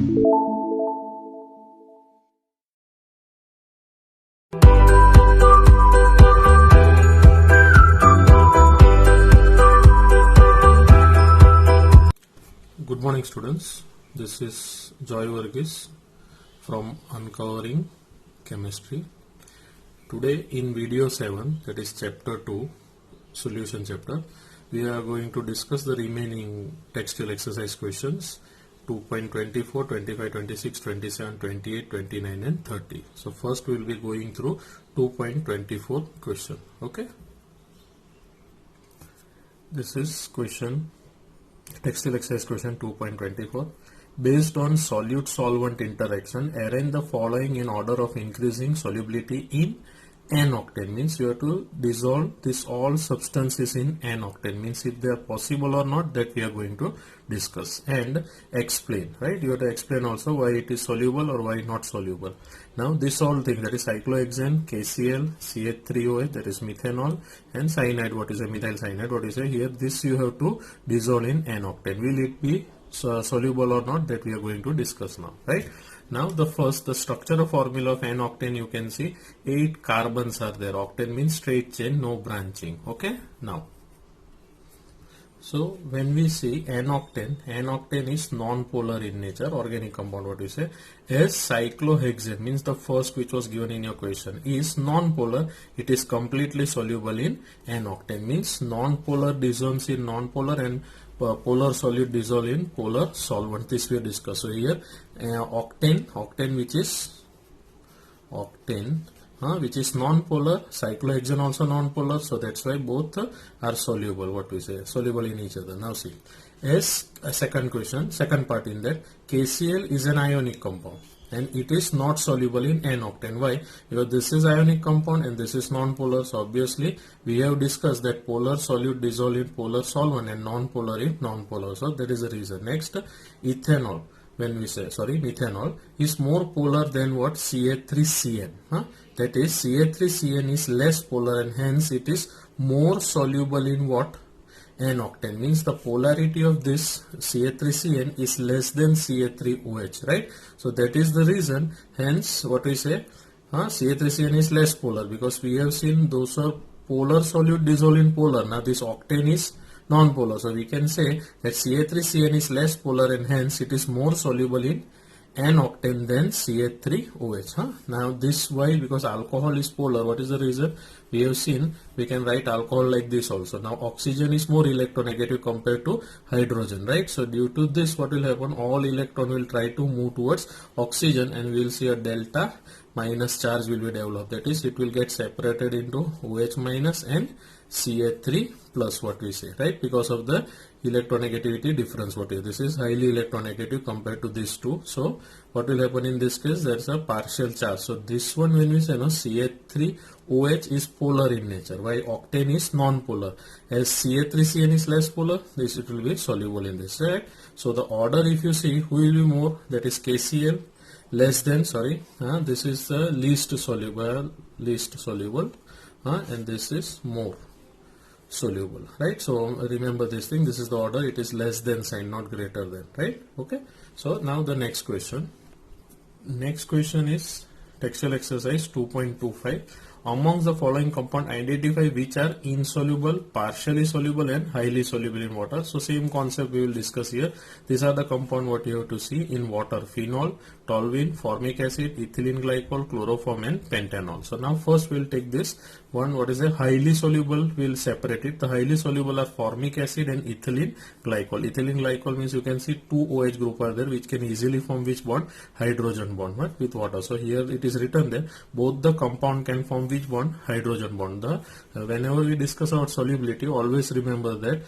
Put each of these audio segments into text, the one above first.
Good morning students, this is Joy Varghese from Uncovering Chemistry. Today in video 7, that is chapter 2, solution chapter, we are going to discuss the remaining textile exercise questions 2.24, 25, 26, 27, 28, 29 and 30. So first we will be going through 2.24 question. Okay. This is question textile exercise question 2.24. Based on solute-solvent interaction, arrange the following in order of increasing solubility in N-octane. Means you have to dissolve this all substances in N-octane. Means if they are possible or not, that we are going to discuss and explain. Right? You have to explain also why it is soluble or why not soluble. Now this all thing, that is cyclohexane, KCl, CH3OH, that is methanol, and cyanide. What is a methyl cyanide? What is a here? This you have to dissolve in N-octane. Will it be soluble or not? That we are going to discuss now. Right? Now the structure formula of N-octane, you can see 8 carbons are there. Octane means straight chain, no branching. Okay. Now, so when we see N-octane is non-polar in nature, organic compound, what we say, as cyclohexane means the first which was given in your question is non-polar, it is completely soluble in N-octane, means non-polar dissolves in non-polar and polar solute dissolve in polar solvent. This we discuss. So here octane which is non-polar, cyclohexane also non-polar, so that's why both are soluble, what we say, soluble in each other. Now see, as a second part in that, KCl is an ionic compound and it is not soluble in N-octane. Why? Because this is ionic compound and this is non-polar, so obviously we have discussed that polar solute dissolve in polar solvent and non-polar in non-polar, so that is the reason. Next, ethanol. When we say, methanol is more polar than what? CH3CN. That is, CH3CN is less polar and hence it is more soluble in what? N-octane. Means the polarity of this CH3CN is less than CH3OH, right? So that is the reason, hence what we say, CH3CN is less polar, because we have seen those are polar solute dissolve in polar. Now this octane is non-polar, so we can say that CH3CN is less polar and hence it is more soluble in N-octane than CH3OH. Now this why? Because alcohol is polar. What is the reason? We have seen we can write alcohol like this also. Now oxygen is more electronegative compared to hydrogen, right? So due to this, what will happen? All electron will try to move towards oxygen and we will see a delta minus charge will be developed. That is, it will get separated into OH minus and CH3 plus, what we say, right? Because of the electronegativity difference. What is this? Is highly electronegative compared to these two. So what will happen in this case? There is a partial charge. So this one, when we say CH3OH is polar in nature, while octane is non-polar. As CH3CN is less polar, this it will be soluble in this, right? So the order, if you see, who will be more? That is KCl less than, this is the least soluble, and this is more soluble, right? So remember this thing, this is the order, it is less than sign, not greater than, right? Okay. So now the next question is textile exercise 2.25. Amongst the following compound, identify which are insoluble, partially soluble and highly soluble in water. So same concept we will discuss here. These are the compound what you have to see in water: phenol, toluene, formic acid, ethylene glycol, chloroform and pentanol. So now first we will take this one, what is a highly soluble, we will separate it. The highly soluble are formic acid and ethylene glycol. Ethylene glycol means you can see 2 OH group are there which can easily form which bond? Hydrogen bond, right? With water. So here it is written there, both the compound can form which bond? Hydrogen bond. Whenever we discuss about solubility, always remember that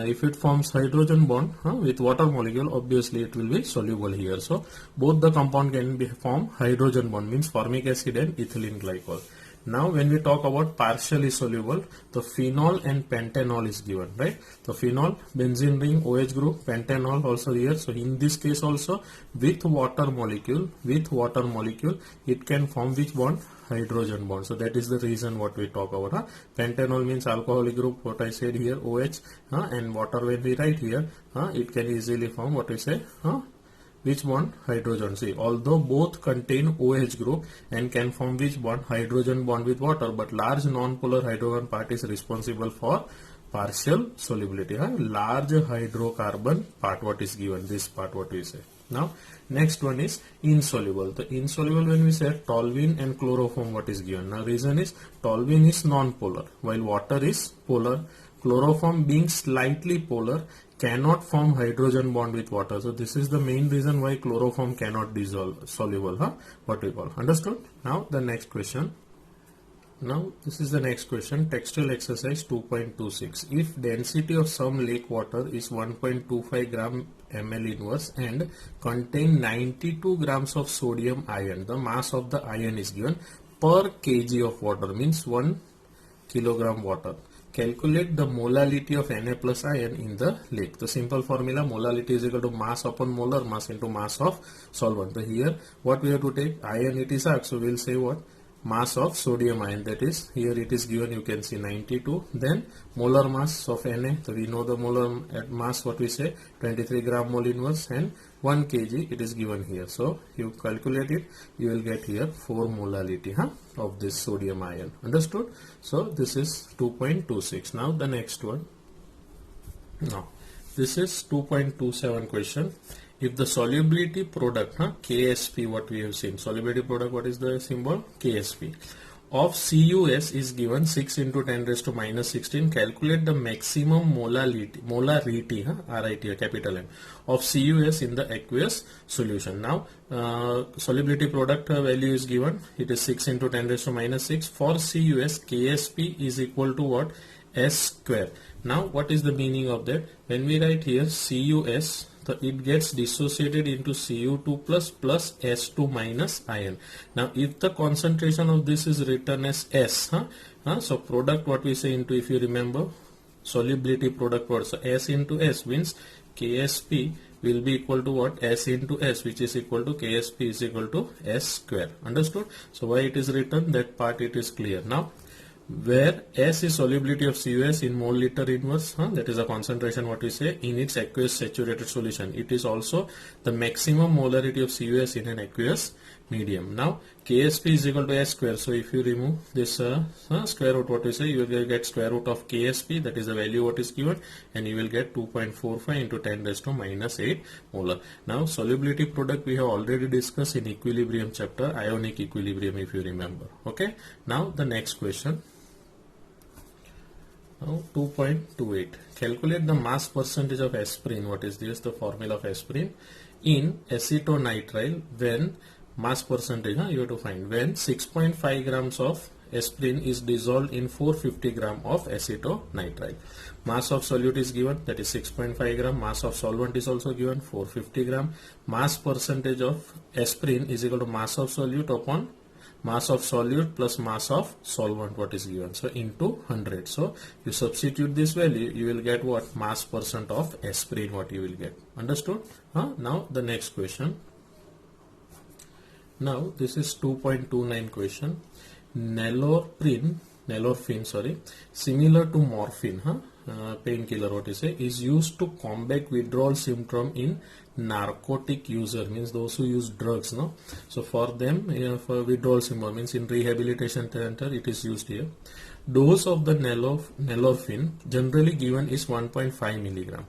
if it forms hydrogen bond with water molecule, obviously it will be soluble here. So both the compound can be form hydrogen bond, means formic acid and ethylene glycol. Now when we talk about partially soluble, the phenol and pentanol is given, right? The phenol, benzene ring, OH group, pentanol also here. So in this case also with water molecule, it can form which bond? Hydrogen bond. So that is the reason what we talk about. Pentanol means alcoholic group, what I said here, OH, and water when we write here, it can easily form what we say, which bond? Hydrogen. See, although both contain OH group and can form which bond? Hydrogen bond with water, but large non-polar hydrogen part is responsible for partial solubility. Large hydrocarbon part, what is given? This part, what we say. Now, next one is insoluble. The insoluble, when we say toluene and chloroform, what is given? Now, reason is toluene is non-polar, while water is polar. Chloroform, being slightly polar, cannot form hydrogen bond with water. So this is the main reason why chloroform cannot dissolve soluble. What we call. Understood? Now the next question. Now this is the next question. Textual exercise 2.26. If density of some lake water is 1.25 gram ml inverse and contain 92 grams of sodium ion, the mass of the ion is given per kg of water, means 1 kilogram water. Calculate the molality of Na plus ion in the lake. The simple formula, molality is equal to mass upon molar mass into mass of solvent. So here what we have to take? Ion it is asked, so we will say what? Mass of sodium ion, that is, here it is given, you can see 92. Then molar mass of Na, so we know the molar mass, what we say, 23 gram mole inverse, and 1 kg it is given here. So you calculate it, you will get here 4 molality of this sodium ion. Understood? So this is 2.26. Now the next one. Now this is 2.27 question. If the solubility product, KSP, what we have seen, solubility product, what is the symbol? KSP, of CuS is given 6 into 10 raised to minus 16, calculate the maximum molarity, RIT, capital M, of CuS in the aqueous solution. Now, solubility product value is given, it is 6 into 10 raised to minus 6. For CuS, KSP is equal to what? S square. Now, what is the meaning of that? When we write here CuS, so it gets dissociated into Cu2 plus S2 minus ion. Now, if the concentration of this is written as S, so product, what we say into, if you remember, solubility product word, so S into S means KSP will be equal to what? S into S, which is equal to KSP is equal to S square. Understood? So why it is written, that part it is clear. Now, where S is solubility of CuS in mole liter inverse, that is a concentration, what we say, in its aqueous saturated solution. It is also the maximum molarity of CuS in an aqueous medium. Now KSP is equal to S square. So if you remove this square root, what we say, you will get square root of KSP, that is the value what is given, and you will get 2.45 into 10 raised to minus 8 molar. Now solubility product we have already discussed in equilibrium chapter, ionic equilibrium, if you remember. Okay. Now the next question. Now 2.28. Calculate the mass percentage of aspirin. What is this? The formula of aspirin in acetonitrile when mass percentage, you have to find when 6.5 grams of aspirin is dissolved in 450 gram of acetonitrile. Mass of solute is given, that is 6.5 gram. Mass of solvent is also given, 450 gram. Mass percentage of aspirin is equal to mass of solute upon mass of solute plus mass of solvent, what is given, so into 100. So you substitute this value, you will get what? Mass percent of aspirin, what you will get. Understood? Now the next question. Now this is 2.29 question. Nalorphine, similar to morphine, painkiller, what you say, is used to combat withdrawal symptom in narcotic user, means those who use drugs, no? So for them, for withdrawal symptom, means in rehabilitation center it is used here. Dose of the nalorphine generally given is 1.5 milligram.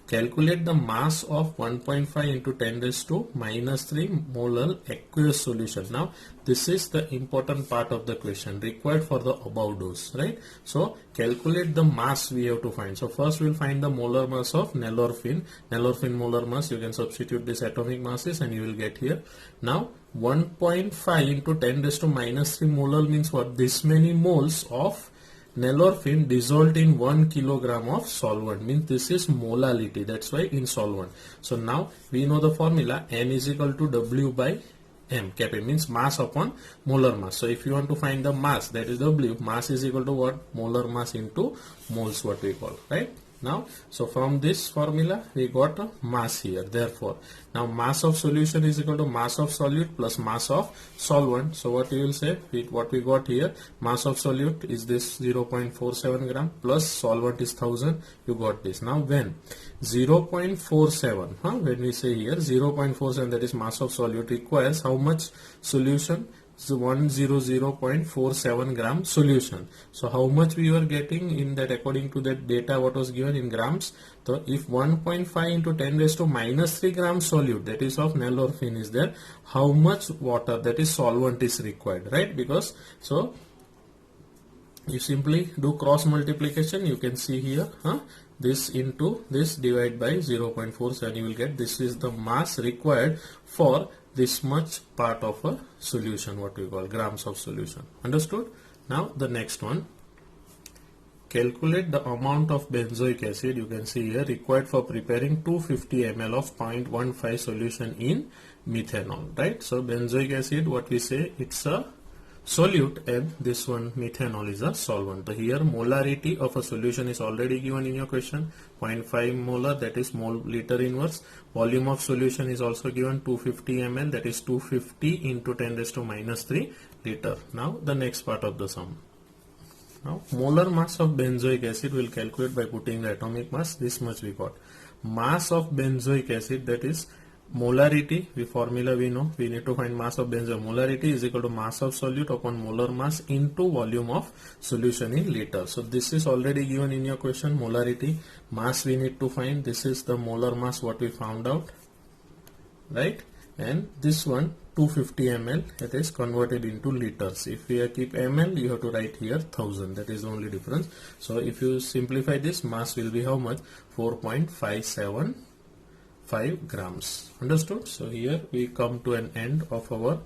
Calculate the mass of 1.5 into 10 raised to minus 3 molar aqueous solution. Now this is the important part of the question required for the above dose, right? So calculate the mass we have to find. So first we will find the molar mass of nalorphine. Nalorphine molar mass, you can substitute this atomic masses and you will get here. Now 1.5 into 10 raised to minus 3 molar means what? This many moles of nalorphine dissolved in 1 kilogram of solvent, means this is molality, that's why in solvent. So now we know the formula, N is equal to W by M, Kappa means mass upon molar mass. So if you want to find the mass, that is W, mass is equal to what? Molar mass into moles, what we call, right? Now, so from this formula we got a mass here. Therefore, now mass of solution is equal to mass of solute plus mass of solvent. So what you will say, what we got here, mass of solute is this 0.47 gram plus solvent is 1000. You got this. Now when 0.47, when we say here 0.47, that is mass of solute, requires how much solution? So 100.47 gram solution. So how much we were getting in that according to that data what was given in grams? So if 1.5 into 10 raised to minus 3 gram solute, that is of nalorphine, is there, how much water, that is solvent, is required, right? Because so you simply do cross multiplication, you can see here, this into this divide by 0.47, you will get this is the mass required for this much part of a solution, what we call grams of solution. Understood? Now the next one, calculate the amount of benzoic acid, you can see here, required for preparing 250 ml of 0.15 solution in methanol, right? So benzoic acid, what we say, it's a solute, and this one methanol is a solvent. So here molarity of a solution is already given in your question, 0.5 molar, that is mole liter inverse. Volume of solution is also given, 250 ml, that is 250 into 10 raised to minus 3 liter. Now the next part of the sum. Now molar mass of benzoic acid will calculate by putting the atomic mass. This much we got. Mass of benzoic acid, that is molarity, formula we know, we need to find mass of benzoic. Molarity is equal to mass of solute upon molar mass into volume of solution in liter. So this is already given in your question, molarity. Mass we need to find, this is the molar mass what we found out, right? And this one 250 ml, it is converted into liters. If we keep ml, you have to write here 1000, that is the only difference. So if you simplify this, mass will be how much? 4.575 grams. Understood? So here we come to an end of our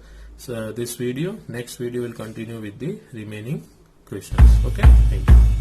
this video. Next video will continue with the remaining questions. Okay, thank you.